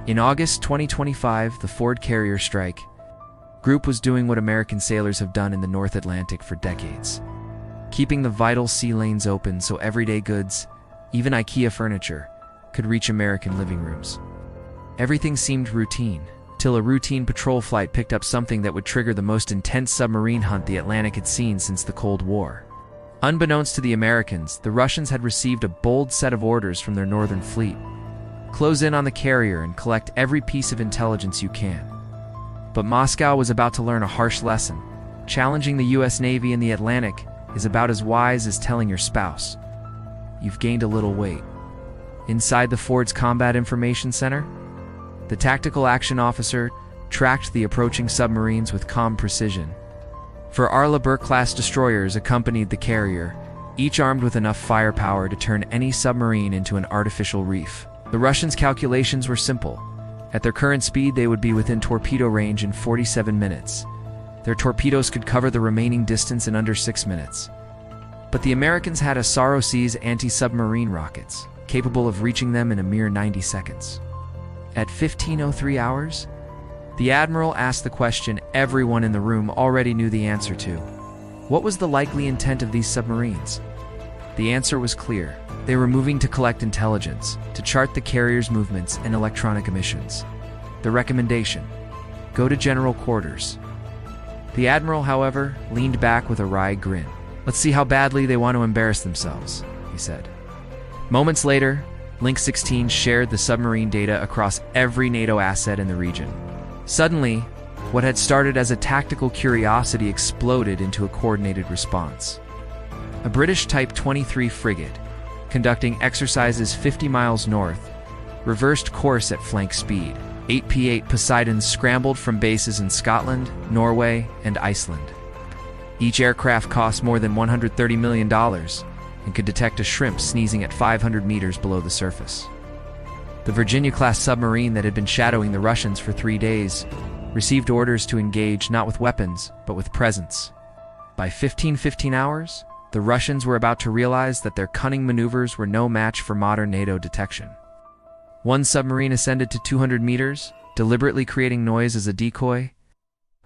In August 2025, the Ford Carrier Strike Group was doing what American sailors have done in the North Atlantic for decades, keeping the vital sea lanes open so everyday goods, even IKEA furniture, could reach American living rooms. Everything seemed routine, till a routine patrol flight picked up something that would trigger the most intense submarine hunt the Atlantic had seen since the Cold War. Unbeknownst to the Americans, the Russians had received a bold set of orders from their northern fleet. Close in on the carrier and collect every piece of intelligence you can. But Moscow was about to learn a harsh lesson. Challenging the US Navy in the Atlantic is about as wise as telling your spouse, "You've gained a little weight." Inside the Ford's Combat Information Center, the tactical action officer tracked the approaching submarines with calm precision. For Arleigh Burke-class destroyers accompanied the carrier, each armed with enough firepower to turn any submarine into an artificial reef. The Russians' calculations were simple. At their current speed, they would be within torpedo range in 47 minutes. Their torpedoes could cover the remaining distance in under 6 minutes. But the Americans had SROC's anti-submarine rockets, capable of reaching them in a mere 90 seconds. At 15:03 hours, the Admiral asked the question everyone in the room already knew the answer to. What was the likely intent of these submarines? The answer was clear. They were moving to collect intelligence, to chart the carrier's movements and electronic emissions. The recommendation: go to general quarters. The Admiral, however, leaned back with a wry grin. "Let's see how badly they want to embarrass themselves," he said. Moments later, Link 16 shared the submarine data across every NATO asset in the region. Suddenly, what had started as a tactical curiosity exploded into a coordinated response. A British Type 23 frigate, conducting exercises 50 miles north, reversed course at flank speed. 8 P-8 Poseidons scrambled from bases in Scotland, Norway, and Iceland. Each aircraft cost more than $130 million and could detect a shrimp sneezing at 500 meters below the surface. The Virginia-class submarine that had been shadowing the Russians for 3 days received orders to engage not with weapons, but with presence. By 15:15 hours, the Russians were about to realize that their cunning maneuvers were no match for modern NATO detection. One submarine ascended to 200 meters, deliberately creating noise as a decoy,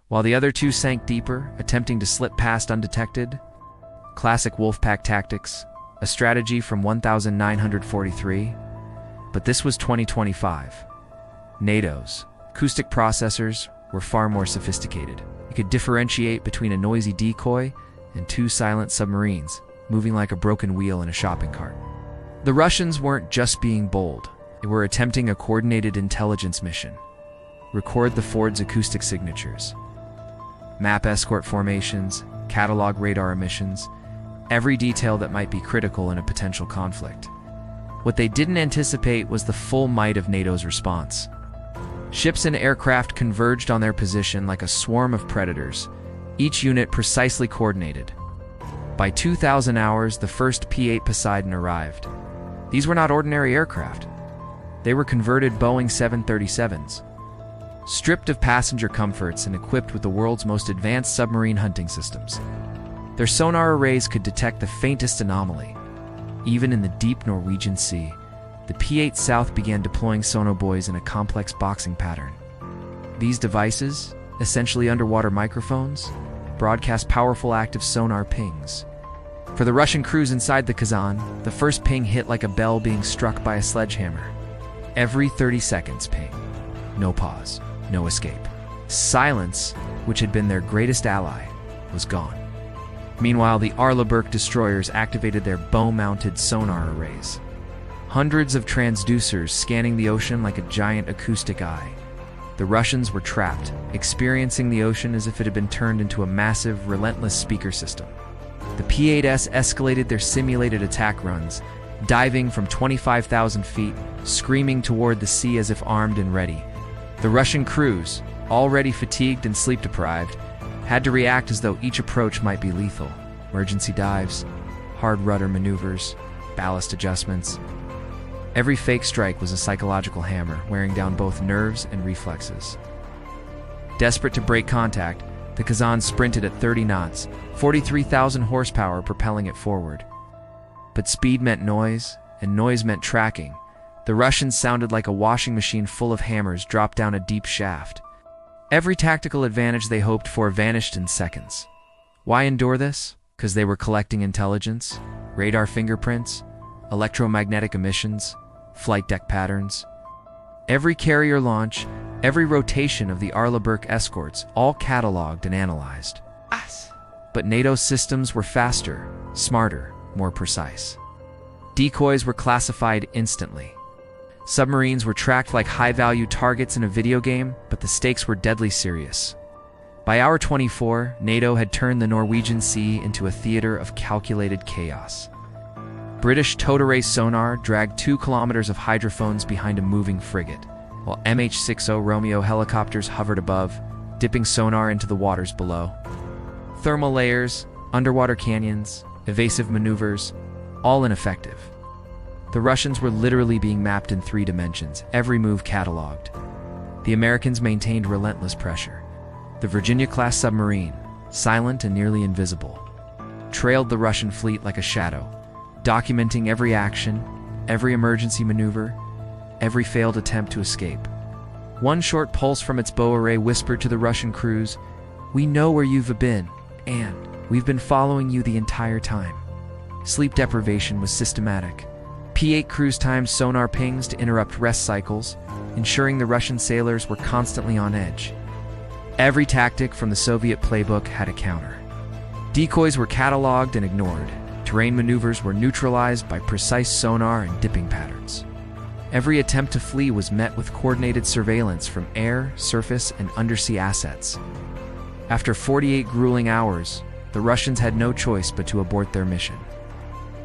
while the other two sank deeper, attempting to slip past undetected. Classic Wolfpack tactics, a strategy from 1943. But this was 2025. NATO's acoustic processors were far more sophisticated. You could differentiate between a noisy decoy and 2 silent submarines, moving like a broken wheel in a shopping cart. The Russians weren't just being bold. They were attempting a coordinated intelligence mission. Record the Ford's acoustic signatures. Map escort formations, catalog radar emissions, every detail that might be critical in a potential conflict. What they didn't anticipate was the full might of NATO's response. Ships and aircraft converged on their position like a swarm of predators, each unit precisely coordinated. By 2000 hours, the first P-8 Poseidon arrived. These were not ordinary aircraft. They were converted Boeing 737s, stripped of passenger comforts and equipped with the world's most advanced submarine hunting systems. Their sonar arrays could detect the faintest anomaly. Even in the deep Norwegian Sea, the P-8 South began deploying sonobuoys in a complex boxing pattern. These devices, essentially underwater microphones, broadcast powerful active sonar pings. For the Russian crews inside the Kazan, the first ping hit like a bell being struck by a sledgehammer. Every 30 seconds ping. No pause, no escape. Silence, which had been their greatest ally, was gone. Meanwhile, the Arleigh Burke destroyers activated their bow-mounted sonar arrays. Hundreds of transducers scanning the ocean like a giant acoustic eye. The Russians were trapped, experiencing the ocean as if it had been turned into a massive, relentless speaker system. The P-8S escalated their simulated attack runs, diving from 25,000 feet, screaming toward the sea as if armed and ready. The Russian crews, already fatigued and sleep-deprived, had to react as though each approach might be lethal. Emergency dives, hard rudder maneuvers, ballast adjustments. Every fake strike was a psychological hammer, wearing down both nerves and reflexes. Desperate to break contact, the Kazan sprinted at 30 knots, 43,000 horsepower propelling it forward. But speed meant noise, and noise meant tracking. The Russians sounded like a washing machine full of hammers dropped down a deep shaft. Every tactical advantage they hoped for vanished in seconds. Why endure this? Because they were collecting intelligence, radar fingerprints, electromagnetic emissions, flight deck patterns. Every carrier launch, every rotation of the Arleigh Burke escorts, all cataloged and analyzed. But NATO's systems were faster, smarter, more precise. Decoys were classified instantly. Submarines were tracked like high-value targets in a video game, but the stakes were deadly serious. By hour 24, NATO had turned the Norwegian Sea into a theater of calculated chaos. British towed-array sonar dragged 2 kilometers of hydrophones behind a moving frigate, while MH-60 Romeo helicopters hovered above, dipping sonar into the waters below. Thermal layers, underwater canyons, evasive maneuvers, all ineffective. The Russians were literally being mapped in 3 dimensions, every move catalogued. The Americans maintained relentless pressure. The Virginia-class submarine, silent and nearly invisible, trailed the Russian fleet like a shadow, documenting every action, every emergency maneuver, every failed attempt to escape. One short pulse from its bow array whispered to the Russian crews, "We know where you've been, and we've been following you the entire time." Sleep deprivation was systematic. P-8 cruise timed sonar pings to interrupt rest cycles, ensuring the Russian sailors were constantly on edge. Every tactic from the Soviet playbook had a counter. Decoys were cataloged and ignored. Terrain maneuvers were neutralized by precise sonar and dipping patterns. Every attempt to flee was met with coordinated surveillance from air, surface, and undersea assets. After 48 grueling hours, the Russians had no choice but to abort their mission.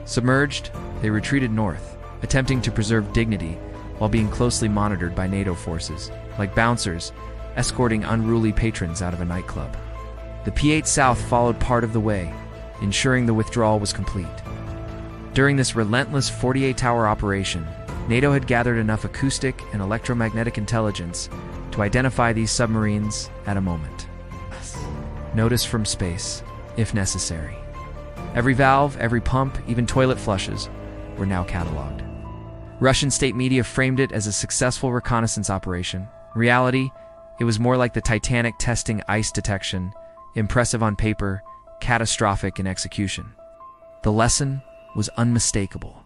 Submerged, they retreated north, attempting to preserve dignity while being closely monitored by NATO forces, like bouncers, escorting unruly patrons out of a nightclub. The P-8 South followed part of the way, ensuring the withdrawal was complete. During this relentless 48-hour operation, NATO had gathered enough acoustic and electromagnetic intelligence to identify these submarines at a moment. Notice from space, if necessary. Every valve, every pump, even toilet flushes were now cataloged. Russian state media framed it as a successful reconnaissance operation. In reality, it was more like the Titanic testing ice detection, impressive on paper, catastrophic in execution. The lesson was unmistakable.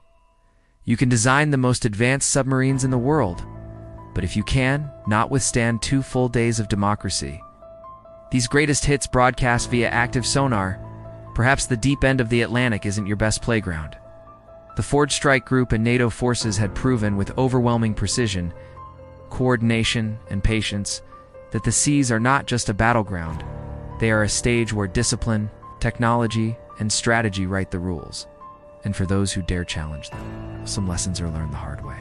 You can design the most advanced submarines in the world, but if you can not withstand 2 full days of democracy, these greatest hits broadcast via active sonar, perhaps the deep end of the Atlantic isn't your best playground. The Forward Strike Group and NATO forces had proven with overwhelming precision, coordination, and patience that the seas are not just a battleground, they are a stage where discipline, technology, and strategy write the rules. And for those who dare challenge them, some lessons are learned the hard way.